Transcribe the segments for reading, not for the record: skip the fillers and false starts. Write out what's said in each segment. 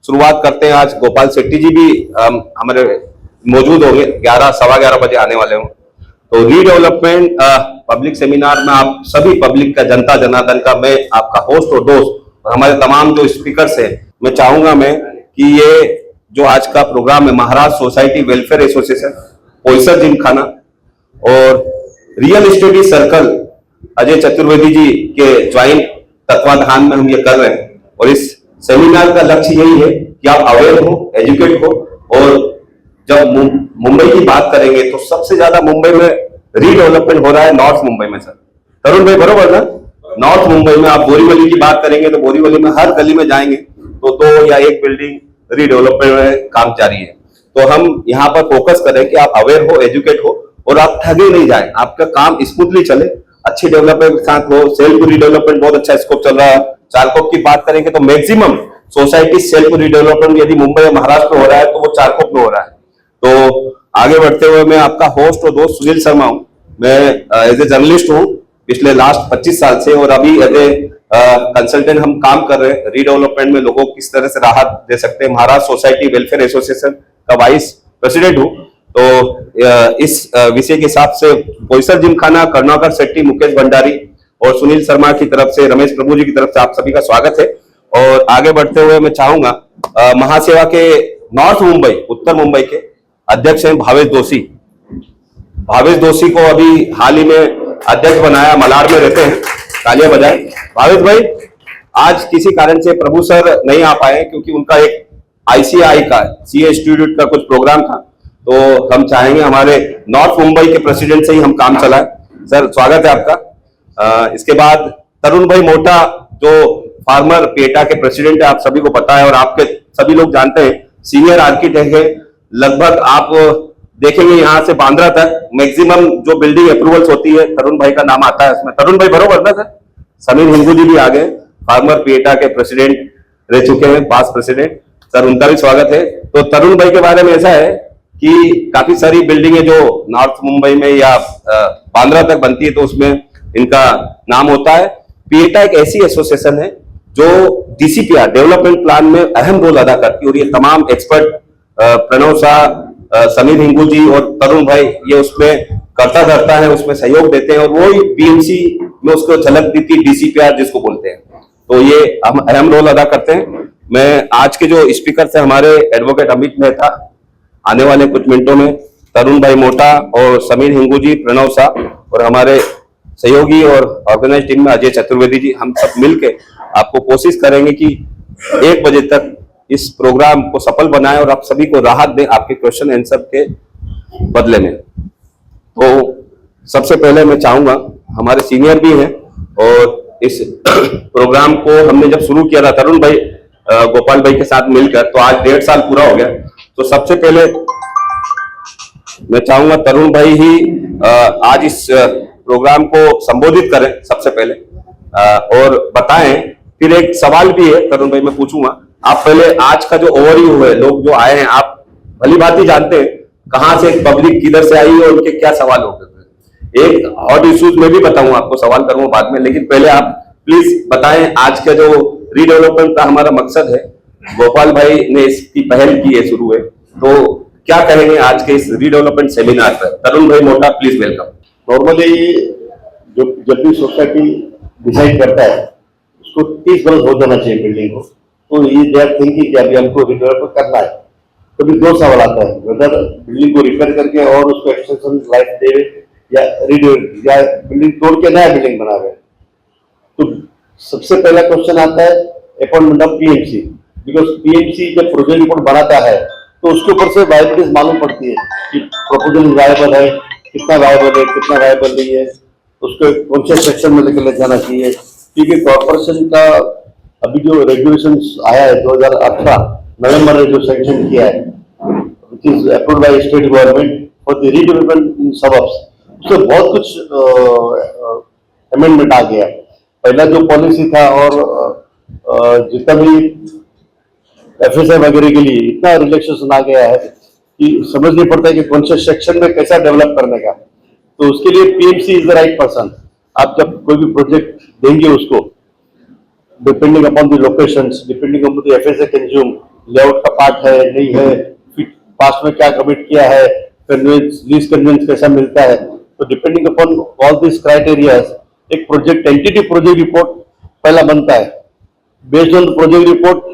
शुरुआत करते हैं। आज गोपाल शेट्टी जी भी हमारे मौजूद होंगे, 11 सवा 11 बजे आने वाले हों। तो रीडेवलपमेंट पब्लिक सेमिनार में आप सभी पब्लिक का, जनता जनार्दन का, मैं आपका होस्ट और दोस्त और हमारे तमाम जो स्पीकर्स हैं, मैं चाहूंगा मैं कि ये जो आज का प्रोग्राम है, Maharashtra society welfare association, Poisar gymkhana और real estate circle Ajay Chaturvedi ji के ज्वाइंट तत्वाधान में हम ये कर रहे हैं। और इस सेमिनार का लक्ष्य यही है कि आप अवेयर हो, एजुकेट हो। और जब मुंबई की बात करेंगे तो सबसे ज्यादा मुंबई में रीडेवलपमेंट हो रहा है नॉर्थ मुंबई में। सर तरुण भाई बरोबर ना? नॉर्थ मुंबई में आप बोरीवली की बात करेंगे तो बोरीवली में हर गली में जाएंगे तो 2 या 1 बिल्डिंग रीडेवलपमेंट में काम जारी है। तो हम यहाँ पर फोकस करें कि आप अवेयर हो, एजुकेट हो और आप ठगे नहीं जाए, आपका काम स्मूथली चले, अच्छी डेवलपमेंट के साथ हो। सेल्फ रीडेवलपमेंट बहुत अच्छा स्कोप चल रहा है। चारकोप की बात करेंगे तो मैक्सिमम सोसाइटी सेल्फ रीडेवलपमेंट यदि मुंबई या महाराष्ट्र में हो रहा है तो वो चारकोप में हो रहा है। तो आगे बढ़ते हुए मैं आपका होस्ट और दोस्त सुनील शर्मा हूं। मैं एज ए जर्नलिस्ट हूं पिछले लास्ट 25 साल से, और अभी एज ए कंसल्टेंट हम काम कर रहे हैं रीडेवलपमेंट में, लोगों को किस तरह से राहत दे सकते हैं। महाराष्ट्र सोसाइटी वेलफेयर एसोसिएशन का वाइस प्रेसिडेंट हूं। तो इस विषय के हिसाब से पोईसर जिमखाना, करुणाकर शेट्टी, मुकेश भंडारी और सुनील शर्मा की तरफ से, रमेश प्रभु जी की तरफ से आप सभी का स्वागत है। और आगे बढ़ते हुए मैं चाहूंगा महासेवा के नॉर्थ मुंबई, उत्तर मुंबई के अध्यक्ष हैं भावेश दोषी। भावेश दोषी को अभी हाल ही में अध्यक्ष बनाया, मलाड में रहते हैं, तालियां बजाएं। भावेश भाई आज किसी कारण से प्रभु सर नहीं आ पाए क्योंकि उनका एक ICI का CA इंस्टीट्यूट का कुछ प्रोग्राम था, तो हम चाहेंगे हमारे नॉर्थ मुंबई के प्रेसिडेंट से ही हम काम चलाएं। सर स्वागत है आपका। इसके बाद तरुण भाई मोटा जो फार्मर पेटा के प्रेसिडेंट है, आप सभी को पता है और आपके सभी लोग जानते हैं, सीनियर आर्किटेक्ट है। लगभग आप देखेंगे यहाँ से बांद्रा तक मैक्सिमम जो बिल्डिंग अप्रूवल्स होती है तरुण भाई का नाम आता है उसमें। तरुण भाई बरोबर ना सर? समीर हिंगू जी भी आ गए, फार्मर पेटा के प्रेसिडेंट रह चुके हैं, पास प्रेसिडेंट। सर उनका भी स्वागत है। तो तरुण भाई के बारे में ऐसा है कि काफी सारी बिल्डिंगें जो नॉर्थ मुंबई में या बांद्रा तक बनती है तो उसमें इनका नाम होता है। पेटा एक ऐसी एसोसिएशन है जो DCPR डेवलपमेंट प्लान में अहम रोल अदा करती है और ये तमाम एक्सपर्ट प्रणव शाह, समीर हिंगू जी और तरुण भाई ये उसमें करता धरता है, उसमें सहयोग देते हैं और वो ही BMC में उसको झलक दी थी, DCPR जिसको बोलते हैं। तो ये हम अहम रोल अदा करते हैं। मैं आज के जो स्पीकर थे हमारे एडवोकेट अमित मेहता आने वाले कुछ मिनटों में, तरुण भाई मोटा और समीर हिंगू जी, प्रणव शाह और हमारे सहयोगी और ऑर्गेनाइज टीम में अजय चतुर्वेदी जी, हम सब मिलकर आपको कोशिश करेंगे कि 1 बजे तक इस प्रोग्राम को सफल बनाएं और आप सभी को राहत दें आपके क्वेश्चन आंसर के बदले में। तो सबसे पहले मैं चाहूंगा, हमारे सीनियर भी हैं और इस प्रोग्राम को हमने जब शुरू किया था तरुण भाई गोपाल भाई के साथ मिलकर, तो आज 1.5 साल पूरा हो गया। तो सबसे पहले मैं चाहूंगा तरुण भाई ही आज इस प्रोग्राम को संबोधित करें सबसे पहले और बताएं। फिर एक सवाल भी है तरुण भाई मैं पूछूंगा, आप पहले आज का जो ओवरव्यू है, लोग जो आए हैं आप भली बात ही जानते हैं कहां से पब्लिक किधर से आई है और उनके क्या सवाल होते थे। एक हॉट इश्यूज में भी बताऊंगा, आपको सवाल करूंगा बाद में, लेकिन पहले आप प्लीज बताएं आज का जो रीडेवलपमेंट का हमारा मकसद है, गोपाल भाई ने इसकी पहल की है, शुरू है, तो क्या कहेंगे आज के इस रीडेवलपमेंट सेमिनार पर? तरुण भाई मोटा प्लीज वेलकम। नॉर्मली जब भी सोसाइटी डिसाइड करता है उसको 30 बरस हो जाना चाहिए बिल्डिंग को, तो ये दे आर थिंकिंग कि अभी हमको रिडेवलप करना है। तो भी 2 सवाल आता है, वेदर बिल्डिंग को रिपेयर करके और उसको एक्सटेंशन लाइफ दे या रिडेवलप या बिल्डिंग तोड़ के नया बिल्डिंग बना रहे। तो सबसे पहला क्वेश्चन आता है appointment of PMC, because PMC जब प्रोजेक्ट रिपोर्ट बनाता है तो उसके ऊपर से वायबिलिटीज मालूम पड़ती है कि प्रपोजल वायबल है, कितना वायबल है, कितना वायबल नहीं है, उसको कौन से सेक्शन में लेकर ले जाना चाहिए। क्योंकि कॉर्पोरेशन का अभी जो रेगुलेशंस आया है 2018 नवंबर में जो सैंक्शन किया है, which is approved by state government for the redevelopment in suburbs, उससे बहुत कुछ अमेंडमेंट आ गया। पहला जो पॉलिसी था और जितना भी FSI वगैरह के लिए इतना रिलैक्सेशन आ गया है कि समझ नहीं पड़ता है कि कौन से सेक्शन में कैसा डेवलप करने का। तो उसके लिए PMC is the right person. आप जब कोई भी प्रोजेक्ट देंगे उसको, depending upon the locations, depending upon the FSI consume, layout का पार्ट है नहीं है, फिर पास्ट में क्या कमिट किया है, कन्वेंस लीज कन्वेंस कैसा मिलता है। तो depending upon all this criterias एक प्रोजेक्ट प्रोजेक्ट रिपोर्ट पहला बनता है। Based on project report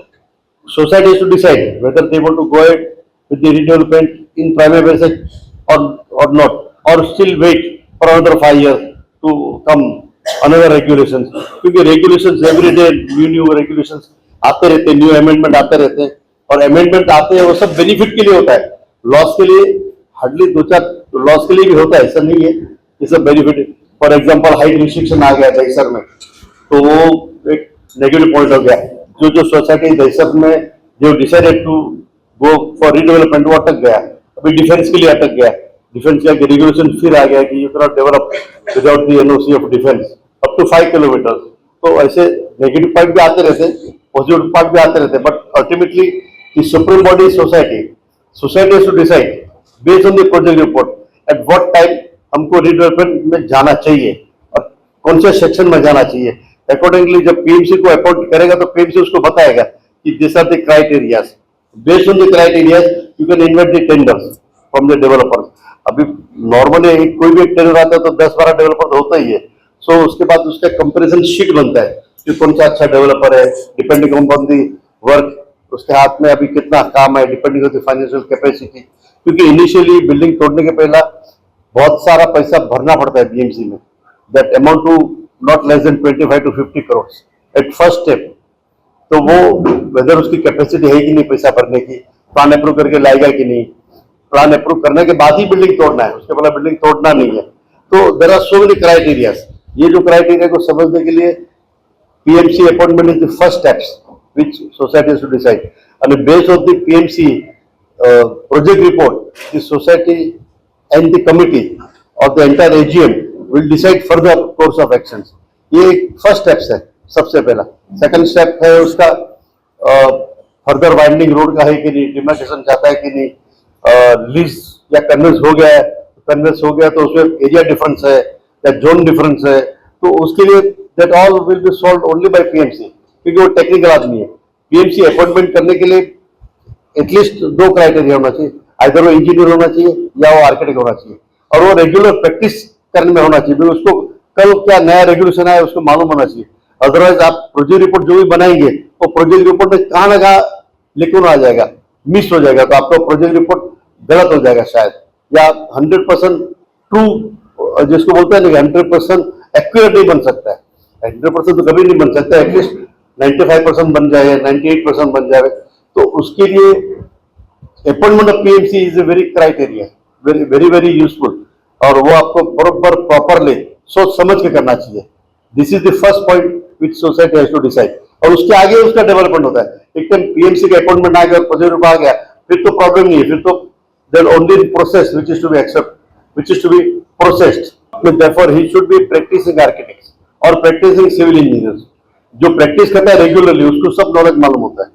society has to decide whether they want to go ahead with the redevelopment in prima facie or not, or still wait for another 5 years to come another regulations, क्योंकि regulations every day new regulations आते रहते हैं, new amendment आते रहते हैं, और amendment आते हैं वो सब बेनिफिट के लिए होता है, लॉस के लिए हार्डली 2-4 लॉस के लिए भी होता है, ऐसा नहीं है, ये सब benefit. For example height restriction आ गया दहीसर में, तो वो एक नेगेटिव पॉइंट हो गया। जो सोसाइटी दहशत में जो decided to go for redevelopment वो अटक गया, अभी डिफेंस के लिए अटक गया। डिफेंस का रेगुलेशन फिर आ गया कि you can not develop without the NOC of defence up to 5 kilometre. तो ऐसे नेगेटिव पॉइंट भी आते रहते हैं, पॉजिटिव पॉइंट भी आते रहते हैं, but ultimately the supreme body society has to decide based on the project report at what time हमको रीडेवलपमेंट में जाना चाहिए और कौन से सेक्शन में जाना चाहिए। अकॉर्डिंगली जब पीएमसी को अपॉइंट करेगा तो पीएमसी उसको बताएगा कि this are the criterias, based on the criterias you can invite the tenders from the developers. अभी नॉर्मली कोई भी टेंडर आता है तो 10-12 डेवलपर होता ही है, सो उसके बाद उसका कंपैरिजन शीट बनता है कि कौन सा अच्छा डेवलपर है, डिपेंडिंग ऑन द वर्क उसके हाथ में अभी कितना काम है, depending on the financial capacity. क्योंकि इनिशियली बिल्डिंग तोड़ने के पहला बहुत सारा पैसा भरना पड़ता है बीएमसी में, that amount to not less than 25 to 50 crore at first step. तो वो वेदर उसकी कैपेसिटी है कि नहीं पैसा भरने की, प्लान अप्रूव करके लाएगा कि नहीं, प्लान अप्रूव करने के बाद ही बिल्डिंग तोड़ना है, उसके पहले बिल्डिंग तोड़ना नहीं है। तो there are so many criterias. ये जो क्राइटेरिया को समझने के लिए PMC appointment is the first steps which society has to decide, and based on the PMC project report, the society and the committee or the entire AGM will decide further course of actions. ये first steps है सबसे पहला। Second step है उसका further winding road का है कि नहीं, डिमार्केशन चाहता है कि नहीं, लीज या कन्वेंस हो गया है, कन्वेंस हो गया तो उसमें एरिया डिफरेंस है या जोन डिफरेंस है, तो उसके लिए that all will be solve only by PMC, क्योंकि वो टेक्निकल आदमी है। पीएमसी अपॉइंटमेंट करने के लिए एटलीस्ट 2 क्राइटेरिया होना चाहिए, आइदर वो इंजीनियर होना चाहिए या वो आर्किटेक्ट होना चाहिए, और वो रेगुलर प्रैक्टिस करने में होना चाहिए, उसको कल क्या नया रेगुलेशन आया उसको मालूम होना चाहिए। अदरवाइज आप प्रोजेक्ट रिपोर्ट जो भी बनाएंगे वो प्रोजेक्ट रिपोर्ट में कहाँ लगा लिखून आ जाएगा, मिस हो जाएगा, तो आपका प्रोजेक्ट रिपोर्ट गलत हो जाएगा शायद, या 100% ट्रू जिसको बोलते हैं 100% एक्यूरेट नहीं बन सकता है। 100% तो कभी नहीं बन सकता, एटलीस्ट 95% बन जाए, 98% बन जाए। तो उसके लिए appointment of PMC is a very criteria, very very very useful, और वो आपको बरोबर प्रॉपरली सोच समझ के करना चाहिए। This is the first point which society has to decide, और उसके आगे उसका डेवलपमेंट होता है। एक टाइम पीएमसी का अपॉइंटमेंट आ गया, प्रोजेक्ट रूप आ गया, फिर तो प्रॉब्लम नहीं है, फिर तो there only process which is to be accept, which is to be processed. Therefore he should be practising architects और प्रैक्टिसिंग सिविल इंजीनियर्स। जो प्रैक्टिस करता है रेगुलरली उसको सब नॉलेज मालूम होता है।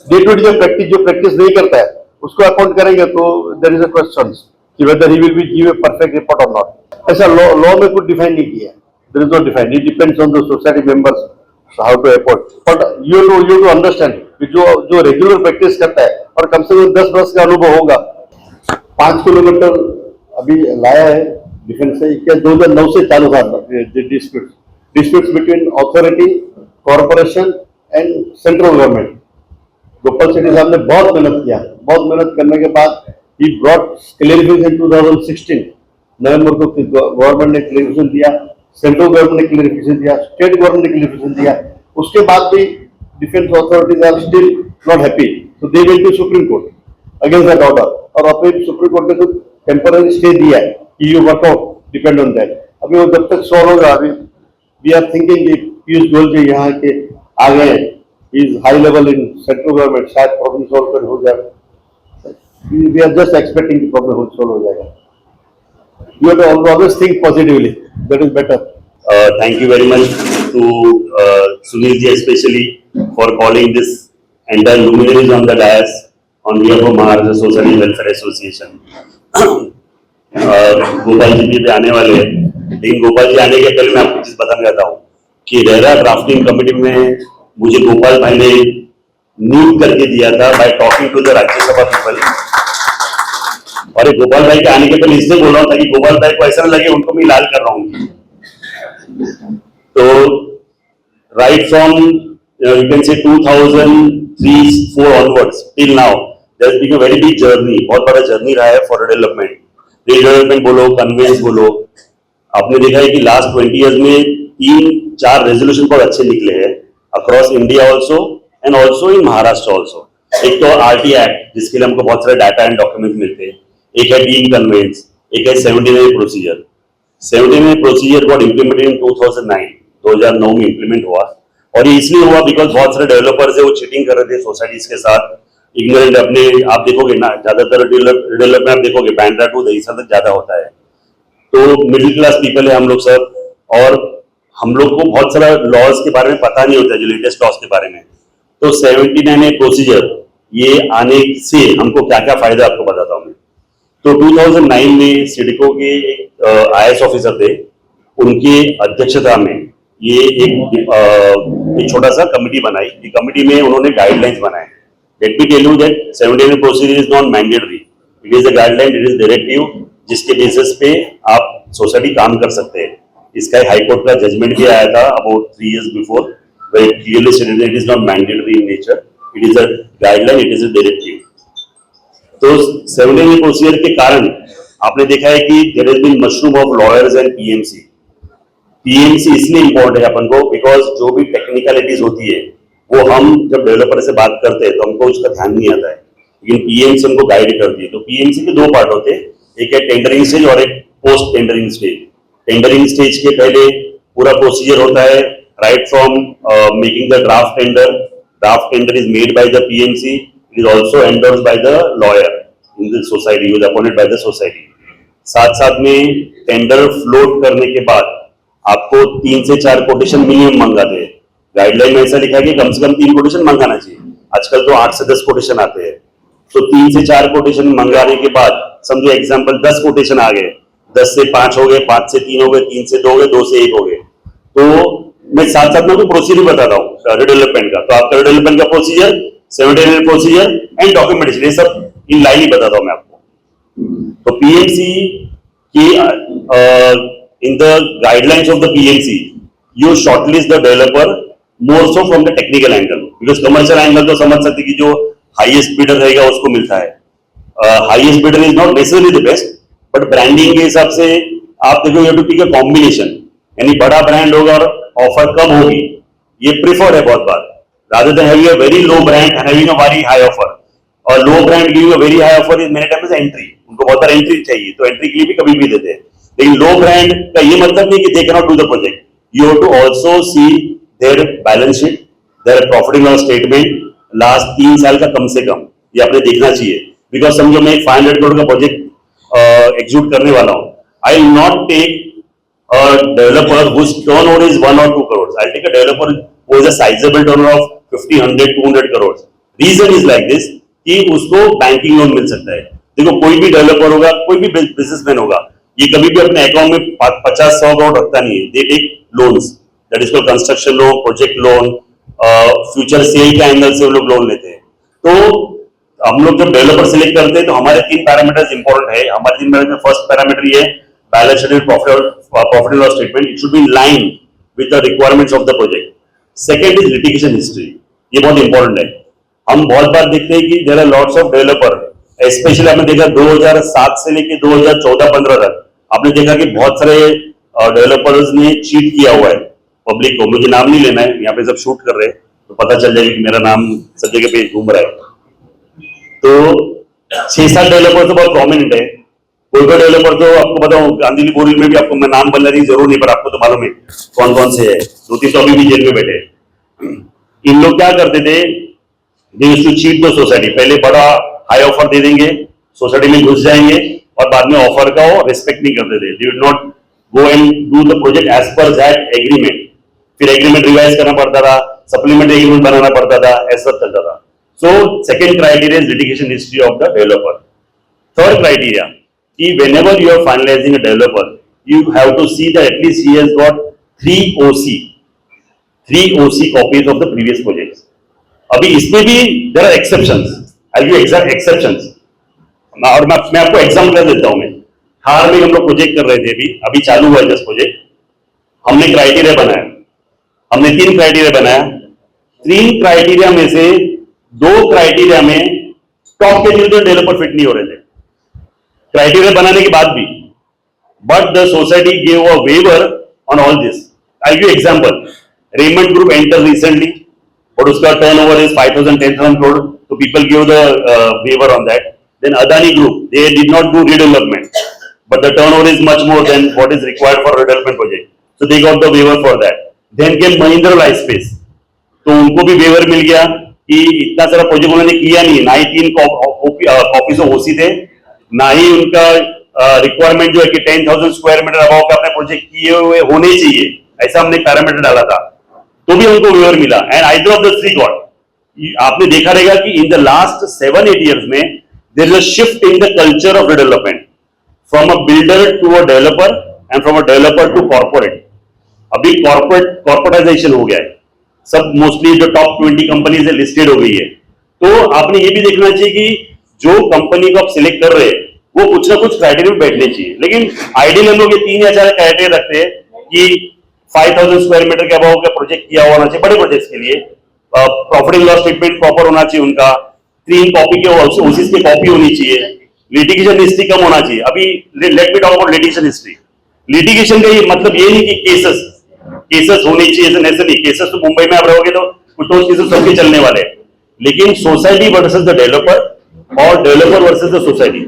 डे टू डे जो प्रैक्टिस नहीं करता है उसको अपॉइंट करेंगे तो देयर इज अ क्वेश्चन कि whether he will be give a perfect report और नॉट। ऐसा लॉ में कुछ डिफाइन नहीं किया है, there is no define, it depends on the society members how to appoint. But you to understand कि जो रेगुलर प्रैक्टिस करता है और कम से कम 10 वर्ष का अनुभव होगा। 5 किलोमीटर अभी लाया है डिफेंस से, क्या 2009 से चालू था disputes between authority, corporation and central government. Gopal Shetty साहब ने बहुत मेहनत किया, बहुत मेहनत करने के बाद ही ब्रॉट क्लेरिफिकेशन 2016 नवंबर को गवर्नमेंट ने क्लेरिफिकेशन दिया, सेंट्रल गवर्नमेंट ने क्लेरिफिकेशन दिया, स्टेट गवर्नमेंट ने क्लेरिफिकेशन दिया। उसके बाद भी defence authorities are still not happy, तो they went to supreme court against that order, और अभी सुप्रीम कोर्ट ने तो टेम्पररी स्टे दिया है कि you work out, depend on that. अभी वो जब तक सॉल्व होगा, अभी we are thinking Piyush Goyal ji यहाँ के आ गए, is high level in central government, शायद प्रॉब्लम सॉल्व कर हो जाएगा। We are just expecting problem solve हो जाएगा। You have to always think positively. That is better. Thank you very much to Sunil ji especially for calling this entire luminaries on the dais on behalf of Maharashtra Society Welfare Association. Gopal ji भी आने वाले हैं, लेकिन गोपाल जी आने के पहले मैं आपको चीज बताना चाहता हूँ कि रेरा ड्राफ्टिंग कमेटी में मुझे गोपाल भाई ने नियुक्त करके दिया था by talking to the Rajya Sabha people. और ये गोपाल भाई के आने के पहले इसलिए बोल रहा हूँ ताकि गोपाल भाई को ऐसा न लगे उनको मैं लाल कर रहा हूँ। तो right from you can say 2003-4 onwards till now there has been a very big journey, बहुत बड़ा जर्नी रहा है फॉर डेवलपमेंट। रीडेवलपमेंट बोलो, कन्वेंस बोलो, आपने देखा है कि लास्ट 20 इयर्स में 3-4 रेजोल्यूशन बहुत अच्छे निकले हैं across India also and also in Maharashtra also. एक तो RT एक्ट जिसके लिए हमको बहुत सारे डाटा एंड डॉक्यूमेंट मिलते हैं, एक है डीन कन्वेंस, एक है 79 procedure. 79 procedure got implemented in 2009 में इम्प्लीमेंट हुआ। और ये इसलिए हुआ बिकॉज बहुत सारे डेवलपर्स है वो चीटिंग कर रहे थे सोसाइटीज के साथ, इग्नोरेंट अपने। आप देखोगे ना ज्यादातर डेवलपमेंट आप देखोगे बैंड्रा टू दहीसर तक ज्यादा होता है। तो मिडिल क्लास पीपल है हम लोग सब, और हम लोग को बहुत सारा लॉज के बारे में पता नहीं होता है, जो लेटेस्ट लॉज के बारे में। तो 79 प्रोसीजर ये आने से हमको क्या क्या फायदा आपको बताता हूँ मैं। तो 2009 में सिडको के एक IAS ऑफिसर थे, उनके अध्यक्षता में ये एक छोटा सा कमिटी बनाई। ये कमिटी में उन्होंने गाइडलाइंस बनाए। Let me tell you that 79 procedure is not mandatory, it is a guideline, it is directive, जिसके बेसिस पे आप सोसाइटी काम कर सकते हैं। इसका हाई कोर्ट का जजमेंट भी आया था about 3 years before, where it clearly stated it is not mandatory in nature, it is a guideline, it is a directive. तो 79 प्रोसीजर के कारण आपने देखा है कि there has been mushroom of lawyers and PMC इसलिए इंपॉर्टेंट है अपन को बिकॉज जो भी टेक्निकलिटीज होती है वो हम जब डेवलपर से बात करते हैं तो हमको उसका ध्यान नहीं आता है, लेकिन पीएमसी हमको गाइड करती है। तो पीएमसी के 2 पार्ट होते हैं, एक है टेंडरिंग स्टेज और एक post tendering stage. Tendering stage के पहले पूरा प्रोसीजर होता है, right from making the draft tender is made by the PMC, it is also endorsed by the lawyer in the society, is appointed by the society. साथ साथ में tender float करने के बाद आपको 3 से 4 कोटेशन मिनिमम मंगाते हैं। गाइडलाइन में ऐसा लिखा है कि कम से कम 3 कोटेशन मंगाना चाहिए, आजकल तो 8 से 10 कोटेशन आते हैं। तो 3 से 4 कोटेशन मंगाने के बाद समझो एग्जांपल 10 कोटेशन आ गए, 10 से 5 हो गए, 5 से 3 हो गए, 3 से 2 हो गए, 2 से 1 हो गए। तो मैं साथ साथ में प्रोसीजर बताता हूँ डेवलपमेंट का। तो आपका डेवलपमेंट का प्रोसीजर, 79 प्रोसीजर एंड डॉक्यूमेंटेशन, ये सब इन लाइन ही बताता हूँ मैं आपको। तो पीएमसी की in the guidelines of the PMC, you shortlist the developer more so from the technical angle, because commercial angle तो समझ सकते कि जो highest bidder रहेगा उसको मिलता है। Highest bidder is not necessarily the best, but branding के हिसाब से आप देखो you have to pick a combination, यानी बड़ा ब्रांड होगा और ऑफर कम होगी, ये प्रिफर्ड है बहुत बार, rather than having a very low brand and having a very high offer। और low brand giving a very high offer is many times entry, उनको बहुत बार एंट्री चाहिए तो एंट्री के लिए भी कभी भी देते हैं। लेकिन लो ब्रांड का ये मतलब नहीं कि they can not do the project, you have to also see their balance sheet, their profit and loss statement last 3 साल का कम से कम, ये आपने देखना चाहिए। बिकॉज समझो मैं 500 करोड़ का प्रोजेक्ट एग्जीक्यूट करने वाला हूं, I will not take a developer whose turnover is 1 or 2 crores, I take a developer who is a sizeable turnover of 50, 100, 200 crores। Reason is like this कि उसको बैंकिंग लोन मिल सकता है। देखो कोई भी डेवलपर होगा, कोई भी बिजनेसमैन होगा, ये कभी भी अपने अकाउंट में 50-100 करोड़ रखता नहीं है। They take loans, that is called construction loan, project loan, future sale के एंगल से वो लोग लोन लेते हैं। तो हम लोग जब डेवलपर सिलेक्ट करते हैं तो हमारे 3 पैरामीटर्स इंपॉर्टेंट है। हमारे 3 पैरामीटर में फर्स्ट पैरामीटर ये balance sheet, profit and loss statement, it should be in line with the requirements of the project. Second is litigation history, ये बहुत इंपॉर्टेंट है। हम बहुत बार देखते हैं कि there are lots of developer, specially आपने देखा 2007 से लेके 2014-15 तक आपने देखा कि बहुत सारे डेवलपर्स ने चीट किया हुआ है पब्लिक को। मुझे नाम नहीं लेना है, यहाँ पे सब शूट कर रहे हैं तो पता चल जाएगा कि मेरा नाम सब जगह पे घूम रहा है। तो 6-7 डेवलपर तो बहुत प्रोमिनेंट है। कोई डेवलपर तो आपको बताऊं गांधी बोरी में भी आपको मैं नाम बोलने की जरूर नहीं, पर आपको तो मालूम है कौन कौन से है, 2-3 तो अभी भी जेल में बैठे। इन लोग क्या करते थे, they used to cheat the society. पहले बड़ा हाई ऑफर दे देंगे, सोसाइटी में घुस जाएंगे और बाद में ऑफर का वो रिस्पेक्ट नहीं करते थे। They would not go and do the project as per that agreement. फिर एग्रीमेंट रिवाइज करना पड़ता था, सप्लीमेंट्री एग्रीमेंट बनाना पड़ता था, ऐसा चलता था। So second criteria is litigation history of the developer. Third criteria कि whenever you are finalizing a developer, you have to see that at least he has got 3 OC copies of the previous projects. अभी इसमें भी there are exceptions, I give exact exceptions. और मैं आपको example कर देता हूं। मैं हार में हम लोग प्रोजेक्ट कर रहे थे, अभी चालू हुआ है जस्ट प्रोजेक्ट। हमने क्राइटेरिया बनाया, हमने 3 क्राइटेरिया बनाया। 3 क्राइटेरिया में से 2 क्राइटेरिया में टॉप के डेवलपर फिट नहीं हो रहे थे क्राइटेरिया बनाने के बाद भी, but the society gave a waiver on all this. I give example, Raymond group enter recently और उसका टर्नओवर इज 5,000-10,000 करोड़, तो people give the waiver on that. Then Adani group, they did not do redevelopment, but the turnover is much more than what is required for redevelopment project, so they got the waiver for that. Then came Mahindra Lifespace, तो उनको भी waiver मिल गया कि इतना सारा project उन्होंने किया नहीं, ना ही 3 कॉपीज ऑफ ओसी थे, ना ही उनका रिक्वायरमेंट जो है कि 10,000 स्क्वायर मीटर अबाव का अपने प्रोजेक्ट किए हुए होने चाहिए, ऐसा हमने पैरामीटर डाला था, तो भी उनको वेवर मिला। And either of the 3 got. आपने देखा रहेगा कि इन द लास्ट 7-8 years में there is a shift in the culture of development, from a builder to a developer and from a developer to corporate. अभी corporatisation हो गया है, सब मोस्टली जो टॉप 20 कंपनीज है लिस्टेड हो गई है। तो आपने ये भी देखना चाहिए कि जो कंपनी को आप सिलेक्ट कर रहे हैं वो कुछ ना कुछ क्राइटेरिया में बैठने चाहिए। लेकिन आइडियल हम लोग ये 3 या 4 क्राइटेरिया रखते हैं कि 5,000 स्क्वायर मीटर के अबाव का प्रोजेक्ट किया होना चाहिए बड़े प्रोजेक्ट्स के लिए, profit and loss statement proper होना चाहिए उनका, 3 कॉपी के ओसीस की कॉपी होनी चाहिए, लिटिगेशन हिस्ट्री कम होना चाहिए। अभी let me talk about litigation history. Litigation का ये मतलब ये नहीं कि केसेस होने चाहिए, ऐसे नहीं। केसेस तो मुंबई में आप रहोगे तो कुछ केसेस सबके चलने वाले हैं, लेकिन सोसाइटी वर्सेस द डेवलपर और डेवलपर वर्सेस द सोसाइटी,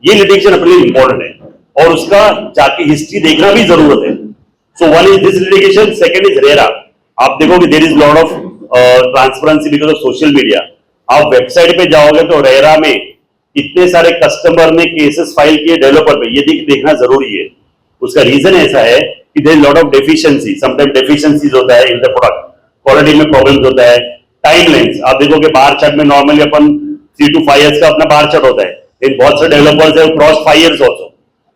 ये लिटिगेशन अपने लिए इंपॉर्टेंट है और उसका जाके हिस्ट्री देखना भी जरूरत है। So one is this litigation, second is RERA. आप देखोगे there is lot of transparency because of social media. आप वेबसाइट पे जाओगे तो रेरा में इतने सारे कस्टमर ने केसेस फाइल किए डेवलपर पे, ये देखना जरूरी है। उसका रीजन ऐसा है कि there is lot of deficiency, sometime deficiencies होता है इन द प्रोडक्ट, क्वालिटी में प्रॉब्लम्स होता है, टाइम लेंथ। आप देखोगे बार चार्ट में नॉर्मली अपन 3 to 5 years का अपना बार चार्ट होता है, लेकिन बहुत से डेवलपर्स है क्रॉस 5 years ऑल्सो,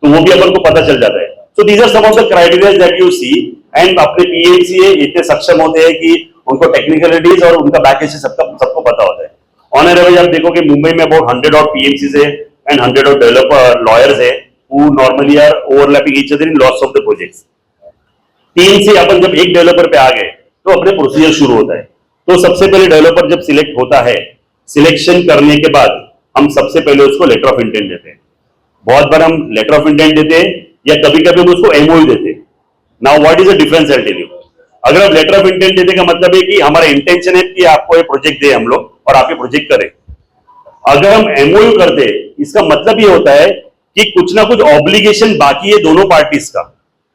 तो वो भी अपन को पता चल जाता है। So these are some of the criteria that you see. And अपने पीएमसीए इतने सक्षम होते हैं कि उनको टेक्निकलिटीज और उनका बैकेज सबको पता होता है। ऑन एवरेज आप देखोगे मुंबई में अबाउट 100 odd PMCs है एंड 100 odd डेवलपर लॉयर्स है who normally are overlapping each other in lots of the projects। 3 से अपन जब एक डेवलपर पे आ गए तो अपने प्रोसीजर शुरू होता है। तो सबसे पहले डेवलपर जब सिलेक्ट होता है, सिलेक्शन करने के बाद हम सबसे पहले उसको लेटर ऑफ इंटेंट देते हैं। बहुत बार हम लेटर ऑफ इंटेंट देते हैं या कभी कभी हम उसको एमओयू देते हैं। Now what is the difference I tell you. अगर आप लेटर ऑफ इंटेंट देने का मतलब है कि हमारा इंटेंशन है कि आपको ये प्रोजेक्ट दे हम लोग और आप ये प्रोजेक्ट करें। अगर हम एमओयू करते इसका मतलब ये होता है कि कुछ ना कुछ ऑब्लिगेशन बाकी है दोनों पार्टीज का,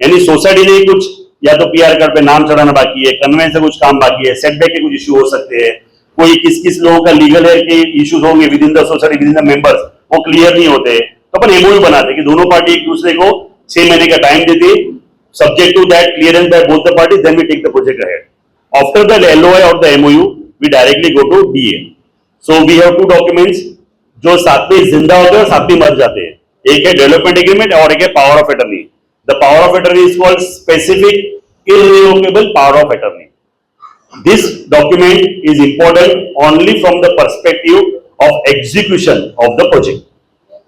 यानी सोसाइटी ने कुछ या तो पीआर कार्ड पे नाम चढ़ाना बाकी है, कन्वेंस से कुछ काम बाकी है, सेटबैक के कुछ इश्यू हो सकते हैं, कोई किस लोगों का लीगल है कि इश्यूज होंगे with in the society with in the members, वो क्लियर नहीं होते, तो अपन एमओयू बनाते कि दोनों पार्टी एक दूसरे को 6 महीने का टाइम देती, subject to that clearance by both the parties, then we take the project ahead. After the LOI or the MOU, we directly go to DA. So we have 2 documents जो साथ में जिंदा होते हैं और साथ में मर जाते हैं। एक है डेवलपमेंट एग्रीमेंट और एक है power of attorney. The power of attorney is called specific irrevocable power of attorney. This document is important only from the perspective of execution of the project.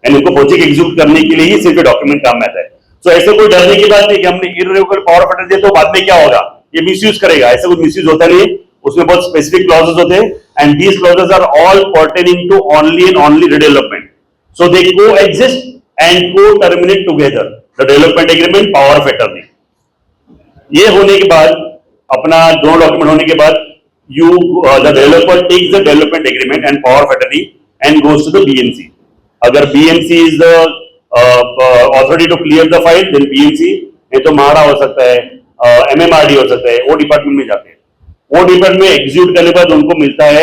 यानी उनको प्रोजेक्ट एग्जीक्यूट करने के लिए ही सिर्फ document काम में आता है। So, ऐसे कोई डरने की बात नहीं कि हमने इररिवोकेबल पावर ऑफ अटर्नी दिया तो बाद में क्या होगा, ये मिसयूज करेगा, ऐसा कुछ मिसयूज होता नहीं। उसमें बहुत स्पेसिफिक क्लॉजेस होते हैं and these clauses are all pertaining to only and only redevelopment. So they coexist and coterminate together, the development agreement, power of attorney. ये होने के बाद अपना दोनों डॉक्यूमेंट होने के बाद you the developer takes the development agreement and power of attorney and goes to the BMC. अगर BMC is the authority to clear the file, then BMC, ये तो माड़ा हो सकता है, MMRD हो सकता है, वो डिपार्टमेंट में जाते हैं। वो डिपार्टमेंट में एग्जीक्यूट करने के बाद उनको मिलता है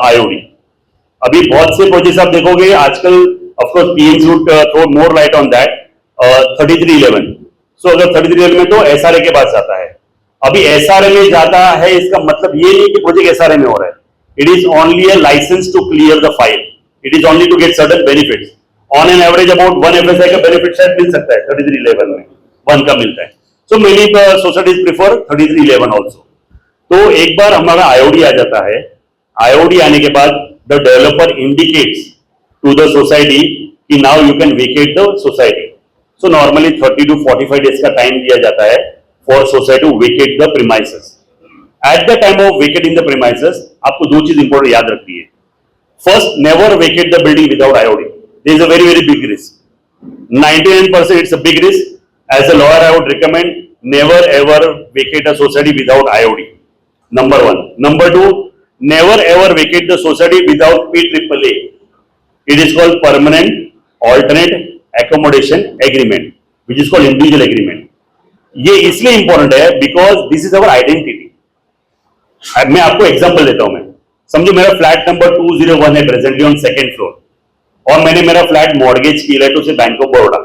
IOD। अभी बहुत से प्रोजेक्ट्स आप देखोगे आजकल, of course PMC would throw more light on that, 3311। सो अगर 3311 में तो SRA के पास जाता है। अभी SRA में जाता है इसका मतलब ये नहीं कि प्रोजेक्ट SRA में हो रहा है। It is only a licence to clear the file, it is only to get certain benefits. On an average about 1 FSI का बेनिफिट शायद मिल सकता है 3311 में, 1 का मिलता है। So many societies prefer 3311 also. तो एक बार हमारा IOD आ जाता है IOD आने के बाद the developer indicates to the society कि now you can vacate the society. So normally 30 to 45 days का टाइम दिया जाता है for society to vacate the premises. At the time of vacating the premises आपको दो चीज इंपॉर्टेंट याद रखनी है. First, never vacate the building without IOD. There is a very big risk. 99% it's a big risk. As a lawyer, I would recommend never ever vacate a society without IOD. Number one. Number two, never ever vacate the society without PAAA. It is called Permanent Alternate Accommodation Agreement, which is called individual agreement. ये इसलिए important है because this is our identity. मैं आपको example देता हूं. मैं समझो मेरा फ्लैट नंबर 201 है प्रेजेंटली ऑन सेकंड फ्लोर और मैंने मेरा फ्लैट मॉर्गेज किया है टू से बैंक ऑफ बड़ौदा.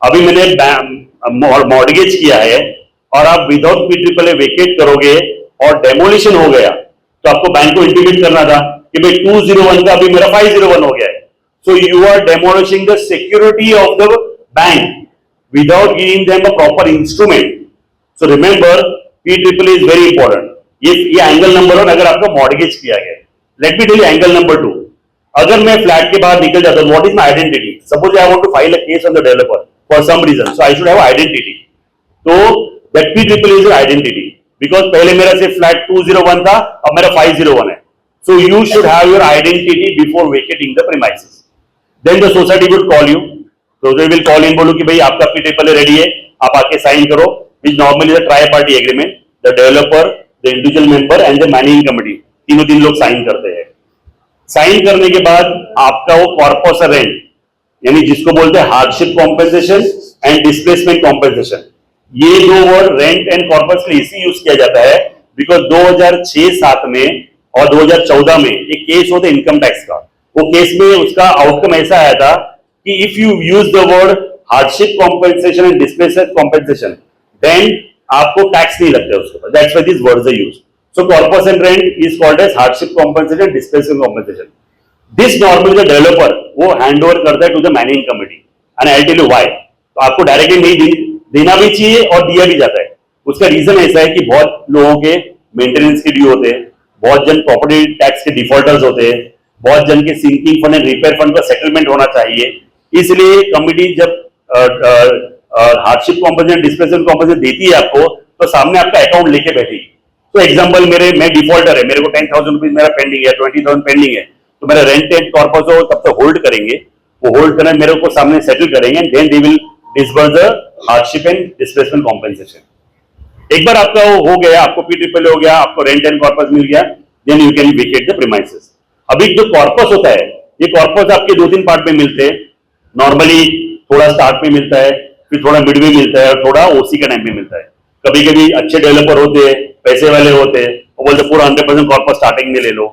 अभी मैंने मॉर्गेज किया है और आप विदाउट PAAA वेकेट करोगे और डेमोलिशन हो गया तो आपको बैंक को इंटीमेट करना था कि भाई 201 का अभी मेरा 501 हो गया है. So you are demolishing the security of the bank without giving them a proper instrument. So remember PAAA is very important. ये एंगल नंबर 1 अगर आपका मॉर्गेज किया गया. Let me tell you angle number 2. अगर मैं फ्लैट के बाहर निकल जाता हूं, what is my identity? Suppose I want to file a case on the developer for some reason, so I should have identity. तो that PAAA is identity because पहले मेरा सिर्फ फ्लैट 201 था, अब मेरा 501 है. So you should have your identity before vacating the premises. Then the society would call you. तो they will call in, बोलो कि भाई आपका PAAA रेडी है, आप आके साइन करो. विच normally is a try party agreement. The developer, the individual member and the managing committee, तीन लोग साइन करते हैं. साइन करने के बाद आपका वो कॉर्पस रेंट, यानी जिसको बोलते हैं hardship compensation and displacement compensation, ये दो वर्ड रेंट एंड कॉर्पस के लिए इसी यूज किया जाता है बिकॉज 2006-7 में और 2014 में एक केस होता है इनकम टैक्स का. वो केस में उसका आउटकम ऐसा आया था कि if you use the word hardship compensation and displacement compensation then आपको टैक्स नहीं लगता है उसके ऊपर. That's why this words are used. So corpus and rent is called as hardship compensation, displacement compensation. This normally the developer वो hand over करता है to the managing committee and I tell you why. तो आपको directly नहीं देना भी चाहिए और दिया भी जाता है. उसका रीजन ऐसा है कि बहुत लोगों के मेंटेनेंस के ड्यू होते हैं, बहुत जन प्रॉपर्टी टैक्स के डिफॉल्टर्स होते हैं, बहुत जन के sinking fund and repair fund का सेटलमेंट होना चाहिए. इसलिए कमिटी जब हार्डशिप कॉम्पेंसेशन, डिस्प्लेसमेंट कॉम्पेंसेशन देती है आपको तो सामने आपका अकाउंट लेके बैठेगी. तो एग्जांपल मैं डिफॉल्टर है, मेरे को 10,000 रुपीज मेरा पेंडिंग है, 20,000 पेंडिंग है, तो मेरा रेंट एंड कॉर्पस हो तब तक होल्ड करेंगे. वो होल्ड करना मेरे को सामने सेटल करेंगे and then they will disburse the hardship and displacement compensation. एक बार आपका वो हो गया, आपको PAAA हो गया, आपको रेंट एंड कॉर्पस मिल गया, then you can vacate the premises. अभी जो कॉर्पस होता है, ये कॉर्पस आपके 2-3 पार्ट में मिलते हैं. नॉर्मली थोड़ा स्टार्ट में मिलता है, फिर थोड़ा मिड में मिलता है और थोड़ा ओसी का टाइम में मिलता है. कभी कभी अच्छे डेवलपर होते हैं, पैसे वाले होते हैं, वो बोलते पूरा 100% कॉर्पस स्टार्टिंग में ले लो.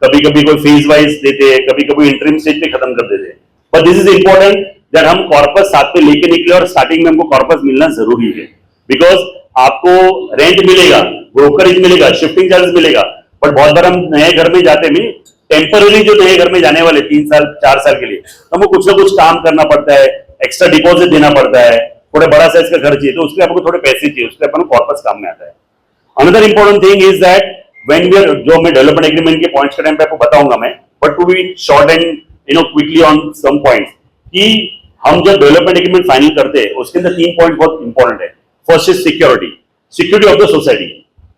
कभी कभी कोई फेज वाइज देते हैं, कभी कभी इंटरिम स्टेज पे खत्म कर देते हैं. But this is important that हम कॉर्पस साथ में लेके निकले और स्टार्टिंग में हमको कॉर्पस मिलना जरूरी है. बिकॉज आपको रेंट मिलेगा, ब्रोकरेज मिलेगा, शिफ्टिंग चार्जेस मिलेगा, बट बहुत बार हम नए घर में जाते में टेम्पररी जो नए घर में जाने वाले 3 साल 4 साल के लिए हमको कुछ ना कुछ काम करना पड़ता है, एक्स्ट्रा डिपॉजिट देना पड़ता है, थोड़ा बड़ा साइज का घर चाहिए, तो उसके आपको थोड़े पैसे चाहिए, उसके अपन कॉर्पस काम में आता है. Another important thing is that when we are, जो मैं डेवलपमेंट एग्रीमेंट के पॉइंट्स के टाइम पे आपको बताऊंगा मैं, but to be short and quickly on some points, कि हम जब डेवलपमेंट एग्रीमेंट फाइनल करते हैं उसके अंदर 3 पॉइंट बहुत इंपॉर्टेंट है. First is security of the society.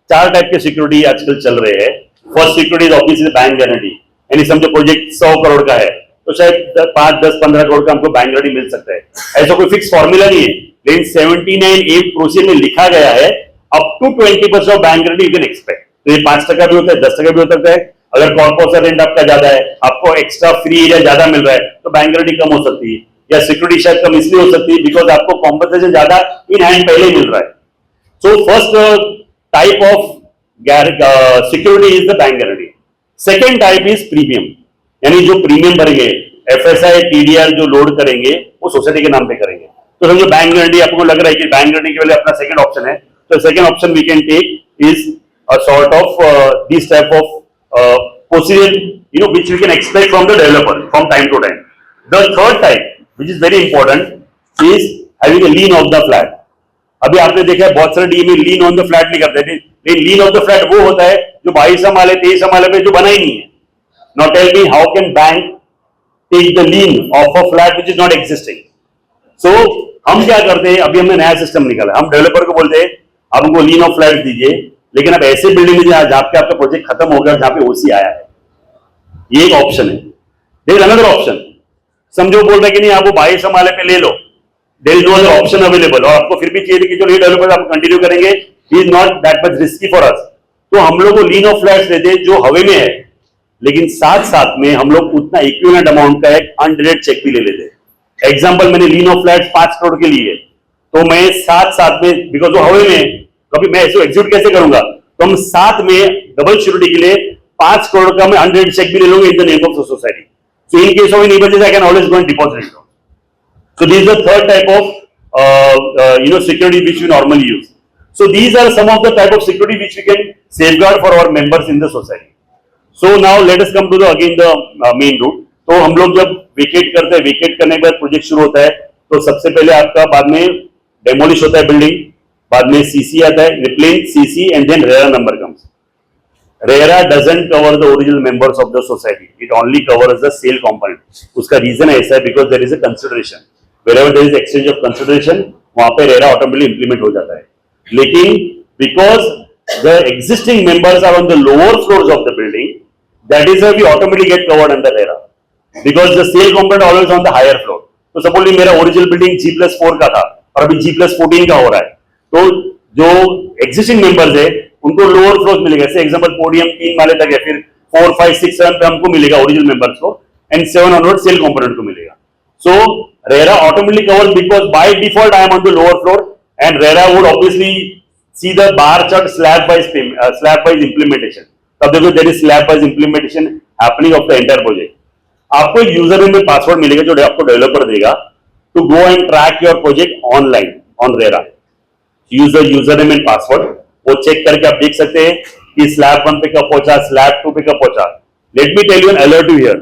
4 type के सिक्योरिटी आजकल चल रहे हैं. First security is obviously bank guarantee, यानी समझो प्रोजेक्ट 100 करोड़ का है तो शायद 5, 10, 15 करोड़ का हमको बैंक गारंटी मिल सकता है. ऐसा कोई फिक्स फॉर्मूला नहीं है, लेकिन 79A प्रोसीजर में लिखा गया है up to 20% of bank guarantee you can expect. तो ये 5% भी होता है, 10% भी हो सकता है. अगर कॉर्पोरेट रेंट आपका ज्यादा है, आपको एक्स्ट्रा फ्री एरिया ज्यादा मिल रहा है, तो बैंक गारंटी कम हो सकती है, या सिक्योरिटी शायद कम इसलिए हो सकती है बिकॉज आपको कॉम्पनसेशन ज्यादा इन हैंड पहले मिल रहा है. So first type of security is the bank guarantee. Second type is premium, यानी जो प्रीमियम भरेंगे, FSI, TDR जो लोड करेंगे वो सोसाइटी के नाम पे करेंगे. तो समझो बैंक गारंटी, आपको लग रहा है कि बैंक गारंटी के लिए अपना सेकंड ऑप्शन है, तो second option we can take is a sort of this type of procedure which we can expect from the developer from time to time. The third type which is very important is having a lien of the flat. अभी आपने देखा है बहुत सारे DA में lean on the flat नहीं करते थे, लेकिन लीन ऑफ द फ्लैट वो होता है जो 22 माले 23 माले पे जो बना ही नहीं है. Now tell me how can bank take the lien of a flat which is not existing. So हम क्या करते हैं, अभी हमने नया सिस्टम निकाला. हम डेवलपर को बोलते हैं आप हमको लीन ऑफ फ्लैट दीजिए, लेकिन अब ऐसे बिल्डिंग में जहां पे आपका प्रोजेक्ट खत्म हो गया, जहां पे ओसी आया है, ये एक ऑप्शन है. There is another option. समझो बोल रहे कि नहीं आपको 22 माले पे ले लो, there is no other option available, और आपको फिर भी चाहिए कि जो ये डेवलपर आप कंटिन्यू करेंगे, he is not that much risky for us. तो हम लोग को लीन ऑफ फ्लैट्स देते हैं जो हवे में है, लेकिन साथ साथ में हम लोग उतना इक्विवेलेंट अमाउंट का एक अनडिरेक्ट चेक भी ले लेते हैं. एग्जांपल, मैंने लीन ऑफ फ्लैट्स 5 करोड़ के लिए, तो मैं साथ साथ में, बिकॉज वो हवे में, कभी मैं इसको एग्जीक्यूट कैसे करूंगा, तो हम साथ में डबल श्योरिटी के लिए 5 करोड़ का मैं अनडिरेक्ट चेक भी ले लूंगा in the name of the society. So in case of any emergency, I can always go and deposit it. So this is the third type of security which we normally use. So these are some of the type of security which we can safeguard for our members in the society. So now let us come to the main route. तो हम लोग जब vacate करते हैं, vacate करने के बाद project शुरू होता है, तो सबसे पहले आपका बाद में डेमोलिश होता है बिल्डिंग, बाद में सीसी आता है, replan CC and then RERA number comes. RERA doesn't cover the original members of the society. It only covers the sale component. उसका रीजन ऐसा है because there is a consideration. Wherever there is exchange of consideration, वहाँ पे RERA automatically implement हो जाता है. लेकिन because the existing members are on the lower floors of the building, that is why we automatically get covered under RERA. Because the sale component always on the higher floor. तो suppose मेरा original building G+4 का था और अभी G+14 का हो रहा है, तो जो existing members है उनको लोअर फ्लोर मिलेगा. जैसे एग्जांपल पोडियम 3 माले तक है, फिर 4, 5, 6, 7 पे हमको मिलेगा ओरिजिनल मेंबर्स को, एंड 7 ऑनवर्ड सेल कंपोनेंट को मिलेगा. So RERA automatically covers because by default I am on the lower floor, and RERA would obviously see the bar chart slab wise implementation. तब देखो there is slab wise implementation happening of the entire project. आपको एक user name password मिलेगा जो आपको developer देगा to go and track your project online on RERA. Use the user name and password, वो check करके आप देख सकते हैं कि स्लैब 1 पे कब पहुंचा, स्लैब 2 पे कब पहुंचा. Let me tell you an alert here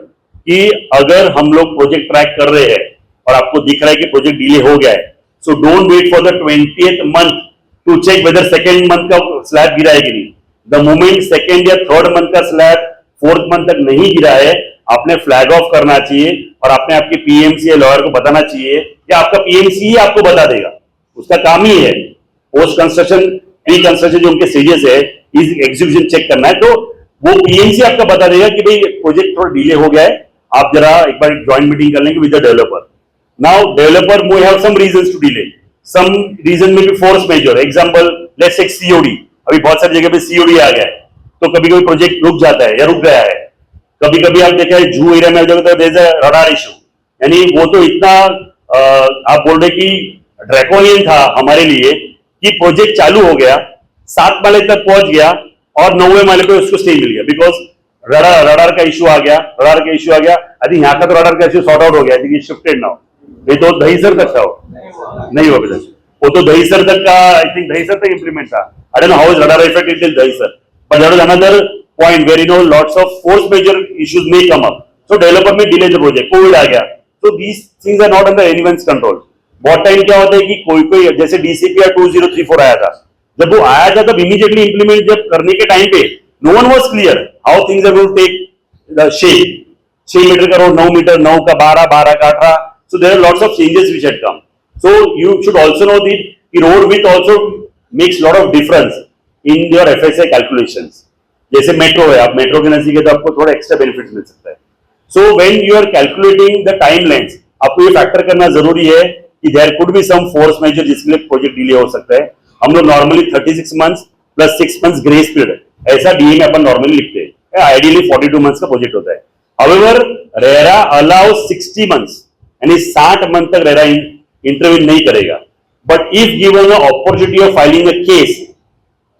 कि अगर हम लोग प्रोजेक्ट ट्रैक कर रहे हैं और आपको दिख रहा है कि प्रोजेक्ट डिले हो गया है, so don't wait for the 20th month to check whether second month का स्लैब गिरा है कि नहीं. द मोमेंट सेकेंड या थर्ड मंथ का स्लैब 4th मंथ तक नहीं गिरा है, आपने फ्लैग ऑफ करना चाहिए और आपने आपके पीएमसी या लॉयर को बताना चाहिए, या आपका पीएमसी ही आपको बता देगा. उसका काम ही है पोस्ट कंस्ट्रक्शन, प्री कंस्ट्रक्शन जो उनके स्टेजेस है, इस एग्जीक्यूशन चेक करना है, तो वो पीएमसी आपका बता देगा कि भाई प्रोजेक्ट थोड़ा डिले हो गया है, आप जरा एक बार जॉइंट मीटिंग कर लेंगे with the developer. Now developer may have some reasons to delay, some reason में भी force majeure. Example let's take COD. अभी बहुत सारी जगह पे सीओडी आ गया है, तो कभी कभी प्रोजेक्ट रुक जाता है या रुक गया है. कभी कभी आप देखा है जू एरिया में रडार इशू, यानी वो तो इतना आप बोल रहे कि ड्रैकोनियन था हमारे लिए कि प्रोजेक्ट चालू हो गया, 7 माले तक पहुंच गया और 9वें माले पे उसको स्टे मिल गया बिकॉज रडार का इशू आ गया. आई थिंक यहाँ का तो रडार का इशू सॉर्ट आउट हो गया, आई शिफ्टेड नाउ. ये तो दहीसर तक था, नहीं हो गया वो तो दहीसर तक का, आई थिंक दहीसर तक इंप्लीमेंट था. I don't know how is radar affected till Dahisar, but there is another point where lots of force majeure issues may come up, so developer may delay the project, COVID आ गया. So these things are not under anyone's control. बहुत time क्या होता है कि कोई जैसे DCPR 2034 आया था, जब वो आया था तब इमीडिएटली इंप्लीमेंट जब करने के टाइम पे no one was clear how things are going to take the shape. 6 metre का रोड 9 मीटर, 9 का 12, 12 का 18. So there are lots of changes which had come. So you should also know that कि road width also makes lot of difference in your FSI calculations. जैसे metro है, आप metro के नजदीक है तो आपको थोड़ा एक्स्ट्रा बेनिफिट मिल सकता है. So when you are calculating the time length, आपको ये फैक्टर करना जरूरी है कि there could be some force majeure जिसके लिए प्रोजेक्ट डिले हो सकता है. हम लोग normally 36 months plus 6 months grace period ऐसा डीए में अपन नॉर्मली लिखते हैं. आइडियली 42 मंथ्स का प्रोजेक्ट होता है. हाउएवर RERA अलाउज 60 मंथ्स, यानी 60 मंथ तक RERA इंटरवीन नहीं करेगा. But if given the opportunity of filing a case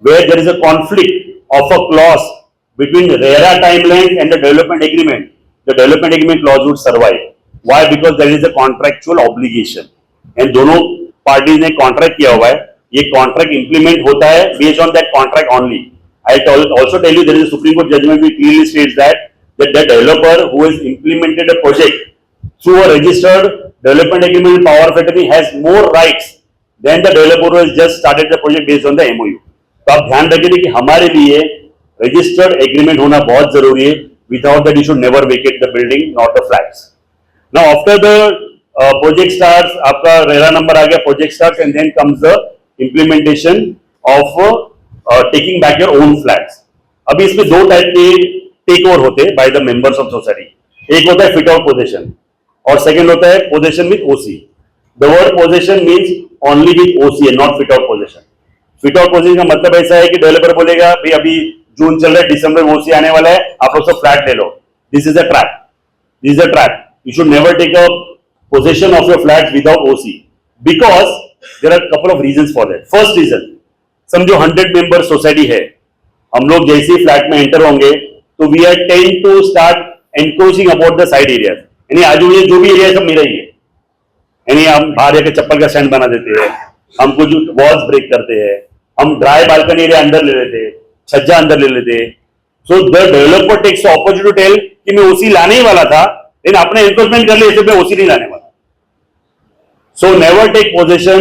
where there is a conflict of a clause between RERA time length and the development agreement clause would survive. Why? Because there is a contractual obligation. And दोनों parties ने contract किया हुआ है, ये contract implement होता है based on that contract only. I also tell you there is a Supreme Court judgment which clearly states that the developer who has implemented a project through a registered development agreement with power of attorney has more rights than the developer who has just started the project based on the MOU. तो आप ध्यान रखिए कि हमारे लिए registered agreement होना बहुत जरूरी है. Without that you should never vacate the building, not the flats. Now after the project starts, आपका रेरा नंबर आ गया, project starts, and then comes the implementation of taking back your own flats. अभी इसमें दो टाइप के take over होते हैं by the members of society. एक होता है फिट आउट पोजेशन और सेकंड होता है possession with OC. The word possession means only with OC and not fit out possession. Fit out possession का मतलब ऐसा है कि डेवलपर बोलेगा भाई अभी जून चल रहा है, दिसंबर में ओसी आने वाला है, आप लोग सब फ्लैट ले लो. This is a trap. This is a trap. You should never take a possession of your flat without OC because there are couple of reasons for that. First reason, समझो 100 मेंबर सोसाइटी है, हम लोग जैसे ही flat में enter होंगे तो we are tend to start encroaching about the side area. यानी आजू बाजू जो भी एरिया है सब मेरा ही है. यानी हम बाहर जाके चप्पल का स्टैंड बना देते हैं, हम कुछ वॉल्स ब्रेक करते हैं, हम ड्राई बालकनी एरिया अंदर ले लेते हैं, छज्जा अंदर ले लेते हैं. So the developer takes opportunity to tell कि मैं ओसी लाने ही वाला था, लेकिन आपने एनक्रोचमेंट कर लिया इसलिए मैं ओसी नहीं लाने वाला. So never take possession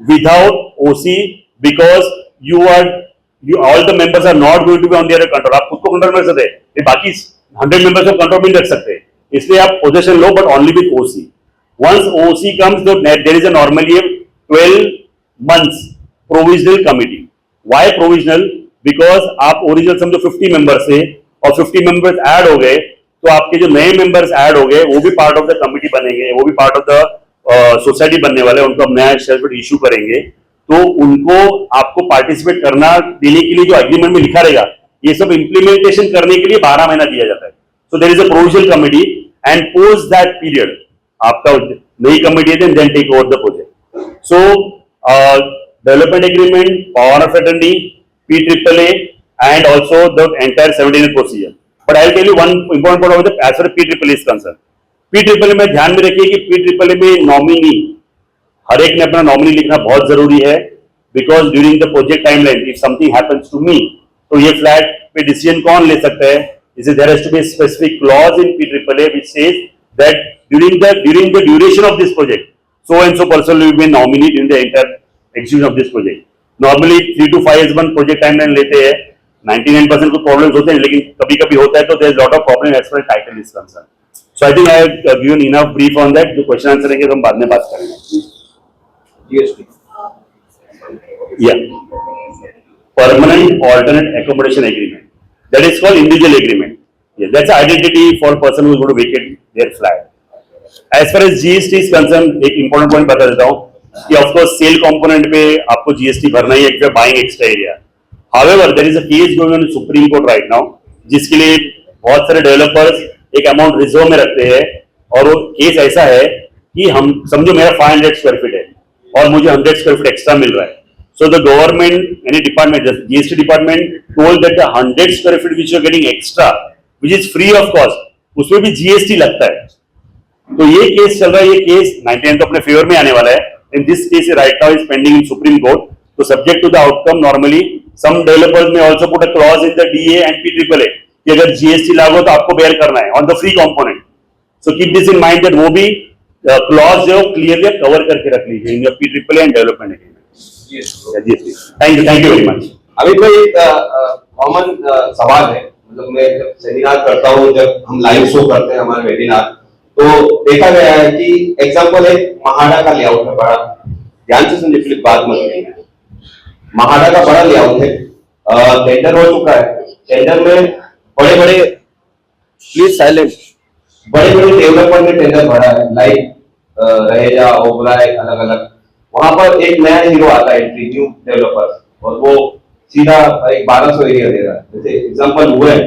without OC because all the members are not going to be on their control. आप खुद को कंट्रोल में रख सकते हैं, बाकी 100 मेंबर्स को कंट्रोल में नहीं रख सकते. इसलिए आप पोजेशन लो but only with OC. Once OC comes there is a normally 12 months provisional committee. Why provisional? Because आप ओरिजिनल समझो 50 मेंबर्स से और 50 मेंबर्स ऐड हो गए तो आपके जो नए मेंबर्स ऐड हो गए वो भी पार्ट ऑफ द कमिटी बनेंगे, वो भी पार्ट ऑफ द सोसाइटी बनने वाले, उनको हम नया शेयर इशू करेंगे. तो उनको आपको पार्टिसिपेट करना देने के लिए जो एग्रीमेंट में लिखा रहेगा ये सब इंप्लीमेंटेशन करने के लिए 12 महीना दिया जाता है. So there is a provisional committee and post that period आपका नई कमिटी है then take over the project. So development agreement, power of attorney, PAAA and also the entire 17 procedure. But I will tell you one important point about the as far as PAAA is concerned. PAAA में ध्यान में रखिए कि PAAA में nominee हर एक ने अपना nominee लिखना बहुत जरूरी है. Because during the project timeline if something happens to me तो ये फ्लैट पे डिसीजन कौन ले सकता है? There has to be specific clause in PAAA which says that during the duration of this project so and so person will be nominee during the entire execution of this project. Normally 3 to 5 years one project timeline लेते हैं. 99% को problems होते हैं लेकिन कभी कभी होता है तो there is lot of problem as far title is concern. So I think I have given enough brief on that. जो क्वेश्चन आंसर है हम बाद में बात करेंगे. GST. Yeah. Permanent alternate accommodation agreement. That is called individual agreement. Yeah, that's identity for a person who is going to vacate their flat. As far as GST is concerned, एक important point बता देता हूँ कि of course sale component पे आपको GST भरना ही है if you are buying extra area. However, there is a case going on in Supreme Court right now, जिसके लिए बहुत सारे डेवलपर्स एक अमाउंट रिजर्व में रखते हैं और वो केस ऐसा है कि हम समझो मेरा 500 स्क्वायर फीट है और मुझे 100 स्क्वायर फीट एक्स्ट्रा मिल रहा है. So the government, any department, the GST department told that the 100 square feet which you are getting extra, which is free of cost, उसमें भी GST लगता है. तो ये केस चल रहा है. ये केस 99 तो अपने फेवर में आने वाला है. In this case right now is pending in Supreme Court. So subject to the outcome, normally some developers may also put a clause in the DA and PAAA कि अगर GST लागू हो तो आपको बेयर करना है on the free component. So keep this in mind that वो भी clause जो clearly कवर करके रख लीजिए in your PAAA and development agreement. GST. Thank you very much. Amit भाई एक कॉमन सवाल है. मतलब मैं जब सेमिनार करता हूँ, जब हम लाइव शो करते हैं हमारे वेबिनार, तो देखा गया है कि एग्जांपल है महाड़ा का लेआउट है बड़ा. ध्यान से सुनिए प्लीज, बात मत करिए. महाड़ा का बड़ा लेआउट है, टेंडर हो चुका है. टेंडर में बड़े बड़े, प्लीज साइलेंट, बड़े बड़े डेवलपर ने टेंडर भरा है, लाइक रहेजा, ओबराय, अलग अलग. वहां पर एक नया हीरो आता है, एंट्री न्यू डेवलपर, और वो सीधा एक 1200 एरिया दे रहा है. जैसे एग्जांपल हुआ है,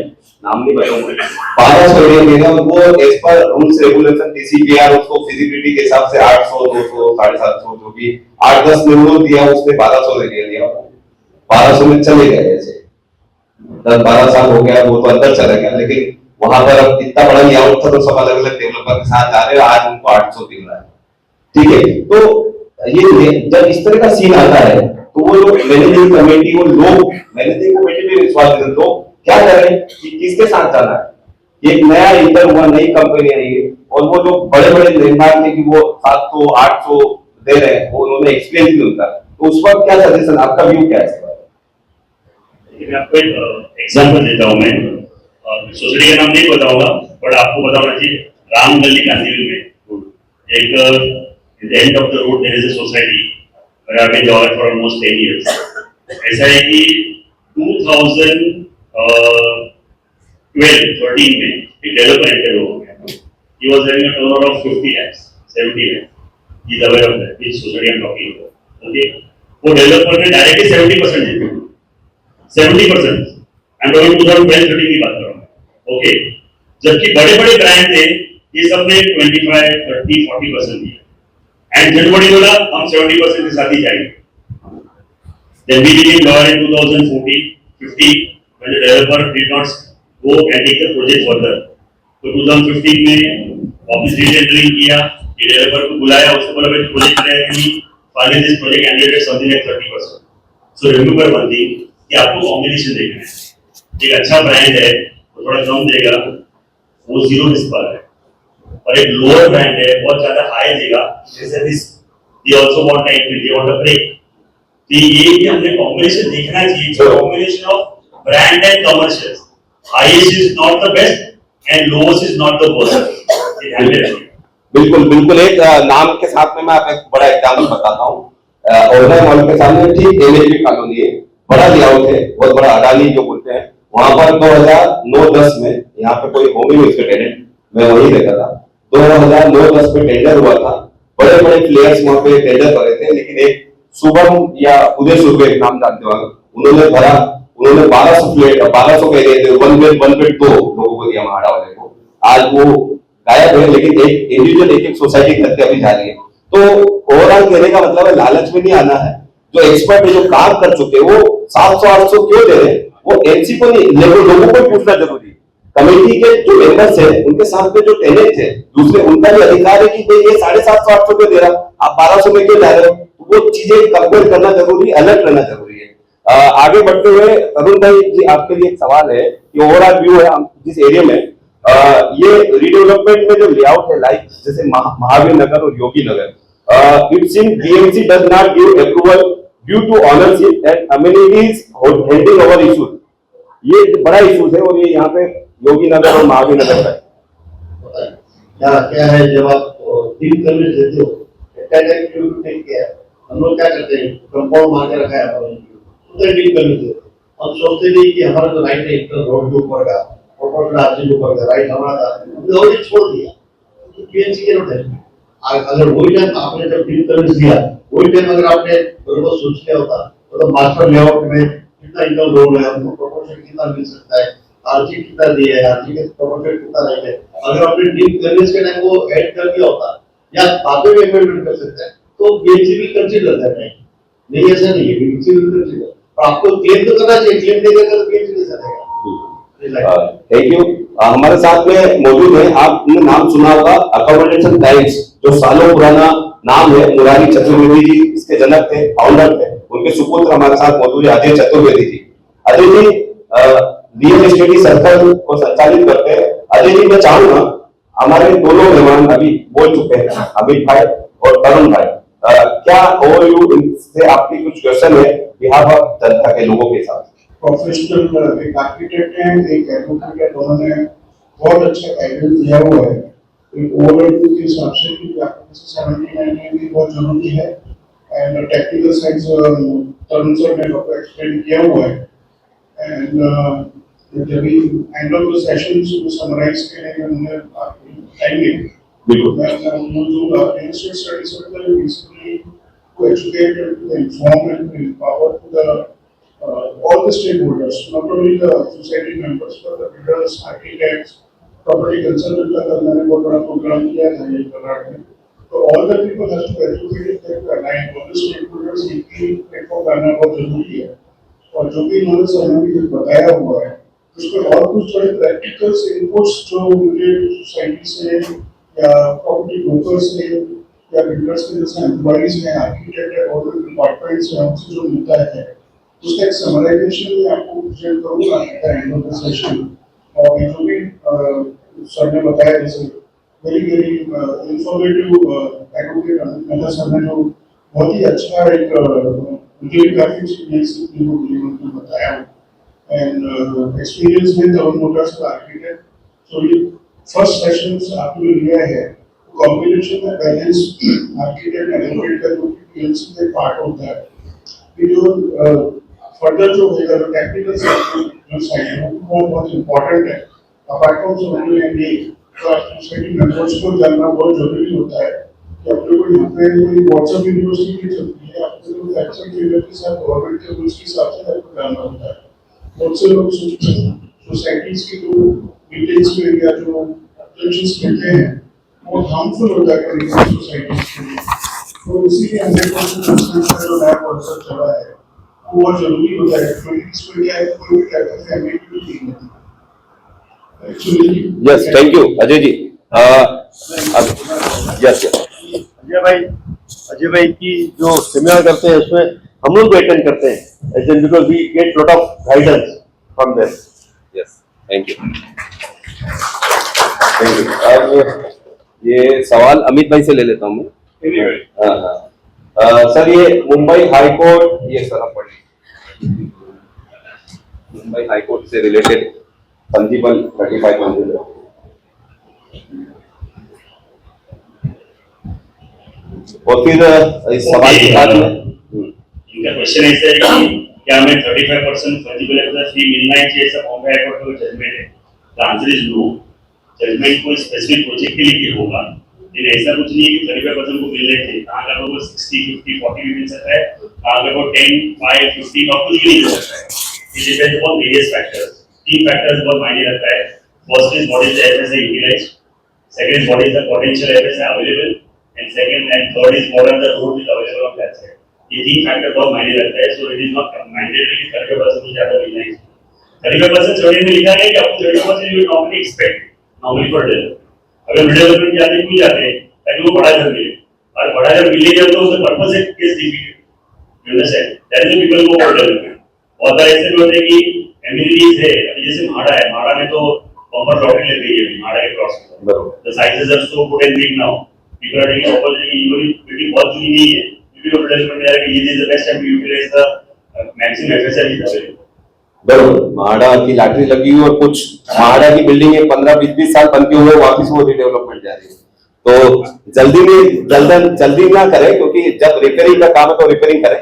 नाम नहीं बताऊंगा, 1200 एरिया दे रहा है. वो as per rules regulation TCPR उसको फिजिबिलिटी के हिसाब से 800, 200, 750 जो भी 8-10 मिनट दिया, उसने 1200 एरिया दिया. 1200 में चले गए. जैसे 10-12 साल हो गया, वो तो अंदर चला गया. लेकिन वहां पर अब इतना बड़ा लेआउट था तो सब अलग अलग डेवलपर के साथ जा रहे हैं. आज उनको 800 दिख रहा है. ठीक है, तो ये जब इस तरह का सीन आता है तो वो लोग मैनेजिंग कमेटी, वो लोग मैनेजिंग कमेटी पे विश्वास करते हैं. तो क्या करें कि किसके साथ जाना है? एक नया इंटर हुआ, नई कंपनी आई है, और वो जो बड़े बड़े निर्माण थे कि वो 700-800 दे रहे हैं, वो उन्होंने एक्सपीरियंस नहीं होता. तो उस वक्त क्या सजेशन, आपका व्यू क्या है? देखिए, मैं आपको एक एग्जाम्पल देता हूँ। मैं सोसाइटी का नाम नहीं बताऊंगा, बट आपको पता होना चाहिए, राम गली गांधीविल में एक end of the road there is a society where I've been there for almost 10 years. ऐसा है कि 2012-13 में एक डेवलपर एंटर हो गया। He was having a turnover of 50 lakhs, 70 lakhs. He is aware of that. Which society I'm talking about. Okay. वो developer ने directly 70% दिया। 70%। I'm talking 2012-13 की बात कर रहा हूँ। ओके। जबकि बड़े-बड़े ब्रांड थे, ये सबने 25, 30, 40% दिया। एंड जनवरी बोला हम 70% के साथ ही जाएंगे। Then we became lawyer in 2014-15 when the developer did not go and take the project further. तो 2015 में ऑफिस रीटेंडरिंग किया, ये डेवलपर को बुलाया, उसने बोला भाई प्रोजेक्ट करेगा नहीं, finally this project ended at something like 30%. So remember one thing कि आपको कॉम्बिनेशन देखना है। एक अच्छा ब्रांड है वो थोड़ा कम देगा, वो जीरो रिस्क पर है, और एक लोअर ब्रांड है बहुत ज्यादा हाई देगा, जैसे this they also want time to they want a break. तो ये भी हमने कॉम्बिनेशन देखना चाहिए, combination of brand and commercial. Highest is not the best and lowest is not the worst. बिल्कुल बिल्कुल। एक नाम के साथ में मैं आपको एक बड़ा एग्जाम्पल बताता हूँ। ओवरऑल मॉल के सामने ठीक एलएचबी कॉलोनी है, बड़ा लेआउट है, बहुत बड़ा अडानी जो बोलते हैं, वहां पर 2009-10 में यहाँ पे कोई होम ही उसके टेनेंट, मैं वही देखा था। 2009-10 में टेंडर हुआ था, बड़े बड़े प्लेयर्स वहां पे टेंडर भरे थे, लेकिन एक शुभम या उदय सुर्वे एक नाम जानते हो, उन्होंने भरा, उन्होंने 1200 के एरिया थे, 1 बेड 2 लोगों को दिया महाड़ा वाले को। आज वो गायब है, लेकिन एक इंडिविजुअल एक सोसाइटी करके अभी जा रही है। तो ओवरऑल कहने का मतलब है लालच में नहीं आना है। जो एक्सपर्ट है, जो काम कर चुके हैं, वो 700-800 क्यों दे रहे हैं, वो एमसी को नहीं, लोगों को पूछना जरूरी है। कमेटी के जो मेंबर्स है, उनके साथ में जो टेनेंट है दूसरे, उनका भी अधिकार है कि भाई ये 750-800 पे दे रहा, आप 1200 में क्यों जा रहे हो। वो चीजें कंपेयर करना जरूरी, अलर्ट रहना जरूरी है। आगे बढ़ते हुए अरुण भाई जी, आपके लिए एक सवाल है कि ओवरऑल व्यू है जिस एरिया में ये रिडेवलपमेंट में जो लेआउट है, लाइक जैसे महावीर नगर और Yogi Nagar, it seem BMC does not give approval due to ownership and amenities handing over issues. ये बड़ा इश्यूज है, और ये यहाँ पे योगी नगर और महावीर नगर का है। क्या है, जब आप डीप सर्विस देते हो, हम लोग क्या करते हैं, कंपाउंड मार के रखा है, उधर डीप सर्विस देते हैं। हम सोचते नहीं कि हमारा जो राइट है रोड के ऊपर का, प्रॉपर्टी राज्य के ऊपर का राइट हमारा था, हमने छोड़ दिया। पीएनसी के नोट है, अगर वही टाइम आपने जब डीप सर्विस दिया, वही टाइम अगर आपने बराबर सोच लिया होता तो मास्टर लेआउट में कितना इनकम रोड है, हमको प्रपोर्शन कितना मिल सकता है, आरजी कितना दिया है, आरजी के प्रपोर्शन कितना रहेगा, अगर आपने डीप सर्विस के टाइम वो ऐड कर दिया होता या बाद में पेमेंट कर सकता है, तो बीएमसी भी कंसीडर करता है। नहीं, ऐसा नहीं है, बीएमसी भी कंसीडर, आपको क्लेम तो करना चाहिए, क्लेम नहीं करता तो बीएमसी नहीं करेगा। Thank you. हमारे साथ में मौजूद है, आपने नाम सुना होगा अकोमोडेशन टाइम्स, जो सालों पुराना नाम है। मुरारी चतुर्वेदी जी इसके जनक थे, फाउंडर थे। उनके सुपुत्र हमारे साथ मौजूद है अजय चतुर्वेदी जी। Ajay ji real estate circle को संचालित करते हैं। अजय जी, मैं चाहूंगा, हमारे दोनों मेहमान अभी बोल चुके हैं, अमित भाई और तरुण भाई, क्या ओवरव्यू से आपकी कुछ क्वेश्चन है बिहाफ ऑफ जनता के लोगों के साथ? प्रोफेशनल एक आर्किटेक्ट है, एक एडवोकेट है, दोनों ने बहुत अच्छा गाइडेंस दिया हुआ है। एक ओवरव्यू के हिसाब से कि आपको 79 में भी बहुत जरूरी है, and technical science Tarun sir ने आपको एक्सप्लेन किया हुआ है। एंड जब भी एंड ऑफ द सेशन को समराइज करने में आपको बताएंगे, बिल्कुल मैं दूंगा। Real study circle basically to educate and to inform and to empower to the all the stakeholders, not only the society members, but the builders, architects, property consultants का मैंने बहुत बड़ा प्रोग्राम किया है ये कर्नाटक में। तो all the people has to educate them to align all the stakeholders एक ही प्लेटफॉर्म करना बहुत जरूरी है। और जो भी इन्होंने समय भी बताया हुआ है, उसमें और कुछ थोड़े प्रैक्टिकल इनपुट्स जो मुझे सोसाइटी से या प्रॉपर्टी ब्रोकर से या बिल्डर्स के जैसे एम्प्लॉइज हैं, आर्किटेक्ट है, और डिपार्टमेंट्स हैं, हमसे जो मिलता है, उसका एक समराइजेशन में आपको प्रेजेंट करूंगा एंड ऑफ द सेशन। और ये जो भी सर ने बताया, जैसे very informative advocate Amit sir ने जो बहुत ही अच्छा एक मुझे काफी चीजें बताया, and experience with Tata Motors का architect. So ये first session आपने लिया है, combination में balance architect and element का जो PLC में part होता है, ये जो further जो होगा जो technical side है वो बहुत important है. Apart from software engineering, तो सोसाइटी मेंबर्स को जानना बहुत जरूरी होता है कि अपने को यहाँ पे कोई व्हाट्सएप यूनिवर्सिटी की चलती है, अपने को एक्शन फील्ड के साथ गवर्नमेंट के रूल्स के हिसाब से आपको करना होता है. बहुत से लोग सोचते हैं सोसाइटीज की जो मीटिंग्स में या जो ऑब्जेक्शंस मिलते हैं वो हार्मफुल हो जाते हैं सोसाइटीज के लिए. तो इसीलिए हमने जो नया कॉन्सेप्ट चला है वो बहुत जरूरी होता है क्योंकि इसमें क्या है कोई भी टाइप का फैमिली की नहीं है. Yes, thank you Ajay ji. Yes Ajay भाई की जो सेमिनार करते हैं उसमें हम लोग भी अटेंड करते हैं because we get lot of guidance from them. Yes, thank you. अब ये सवाल अमित भाई से ले लेता हूँ मैं. सर ये मुंबई हाई कोर्ट, ये सर आप पढ़िए. मुंबई हाई कोर्ट से रिलेटेड फंजिबल 35 और फिर इस सवाल के बाद में इनका क्वेश्चन ऐसा है कि क्या हमें 35% फंजिबल एसेट फी मिलना ही चाहिए, सब बॉम्बे हाई कोर्ट का जजमेंट है. The answer is no. Judgment को स्पेसिफिक प्रोजेक्ट के लिए होगा, लेकिन ऐसा कुछ नहीं है कि 35% को मिलने चाहिए. कहाँ का लोगों को 60, 50, 40 भी मिल सकता है, कहाँ का को 10, 5, 50 और कुछ भी नहीं मिल सकता है. ये depend upon various factors. 3 factors बहुत मायने रखता है. First is what is the FSI utilised, second is what is the potential FSI available, and second and third is what are the roads available on that side. ये 3 factor बहुत मायने रखता है. So it is not mandatory कि 35% से ज्यादा मिलना है. 35% सर्वे में लिखा है कि आपको 35% you normally expect normally for development. अगर डेवलपमेंट जाते क्यों जाते हैं ताकि वो बड़ा घर मिले, और बड़ा घर मिले जब तो उसका पर्पस है case defeated. You understand that is people go for development. और द ऐसे होते हैं कि एमिनिटीज है. अभी जैसे म्हाड़ा है, म्हाड़ा में तो बम्पर लॉटरी लग गई है म्हाड़ा के क्रॉस में. The sizes are so good and big now. People are taking opportunity. University बहुत चुनी नहीं है. पीपल डेवलपमेंट में आएगा. ये is the best time to utilise the maximum FSI available. बरोबर. म्हाड़ा की लॉटरी लगी हुई और कुछ म्हाड़ा की बिल्डिंग 15-20 साल बन के हुए वापस वो रिडेवलपमेंट जा रही है. तो जल्दी ना करें, क्योंकि जब रिपेयरिंग का काम है तो रिपेयरिंग करें.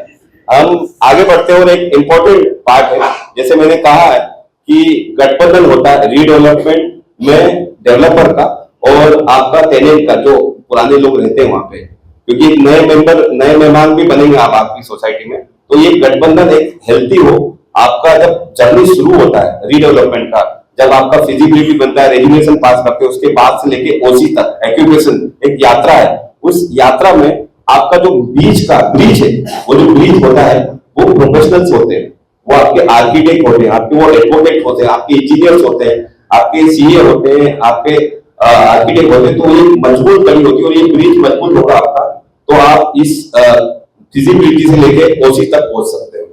हम आगे बढ़ते हैं और एक इम्पोर्टेंट पार्ट है, जैसे मैंने कहा है कि गठबंधन होता है रीडेवलपमेंट में डेवलपर का और आपका टेनेंट का, जो पुराने लोग रहते हैं वहां पे, क्योंकि नए मेहमान भी बनेंगे आप आपकी सोसाइटी में. तो ये गठबंधन एक हेल्थी हो. आपका जब जर्नी शुरू होता है रीडेवलपमेंट का, जब आपका फिजिबिलिटी बनता है, रेजुलेशन पास करते हैं, उसके बाद से लेके ओसी तक एक्यूपेशन एक यात्रा है. उस यात्रा में आपका जो ब्रिज है, वो जो ब्रिज होता है वो प्रोफेशनल्स होते हैं. वो आपके आर्किटेक्ट होते हैं, आपके वो एडवोकेट होते हैं, आपके इंजीनियर्स होते हैं, आपके सीए होते हैं, आपके आर्किटेक्ट होते हैं. तो ये मजबूत कड़ी होती है और ये ब्रिज मजबूत होगा आपका, तो आप इस फिजिबिलिटी से लेके ओसी तक पहुंच सकते हो.